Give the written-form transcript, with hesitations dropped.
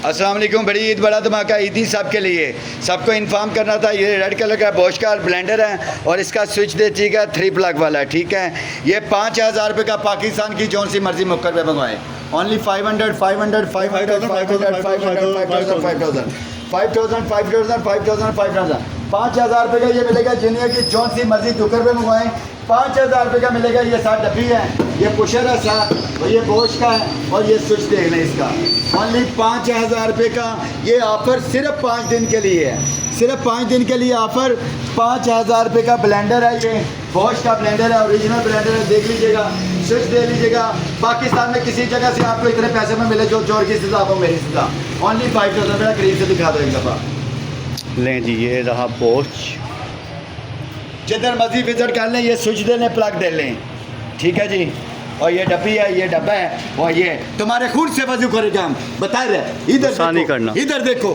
अस्सलाम वालेकुम। बड़ी ईद बड़ा धमाका ईदी सबके लिए। सबको इन्फॉर्म करना था, ये रेड कलर का बॉश का ब्लेंडर है और इसका स्विच देखिएगा 3 प्लग वाला है, ठीक है। ये 5000 रुपये का पाकिस्तान की जौन सी मर्जी मुक्कर पे मंगवाएं। ओनली 500 500 500 500 500 5000 5000 रुपये का ये मिलेगा। जिन्हें की जौन सी मर्जी दुकर पे मंगवाएं 5000 रुपये का मिलेगा। ये 7 डब्बी है, ये पुशर है साथ, और ये बोश का है और ये स्विच देख लें इसका। ओनली 5000 रुपये का ये ऑफ़र सिर्फ 5 दिन के लिए है। सिर्फ 5 दिन के लिए ऑफ़र। 5000 रुपये का ब्लेंडर है, ये बोश का ब्लेंडर है, ओरिजिनल ब्लेंडर है, देख लीजिएगा, स्विच दे लीजिएगा। पाकिस्तान में किसी जगह से आपको इतने पैसे में मिले जो चोर की सजा हो मेरी सजा। ओनली 5000 रुपये करीब से दिखा दो एक दफ़ा। लें जी, ये रहा बोश। जिधर मर्जी विजिट कर लें, ये स्विच दे लें, प्लग दे लें, ठीक है जी। और ये डब्बी है, ये डब्बा है, और ये तुम्हारे खून से वजू करेगा हम बता रहे। इधर गुस्सा नहीं देखो, करना। इधर देखो।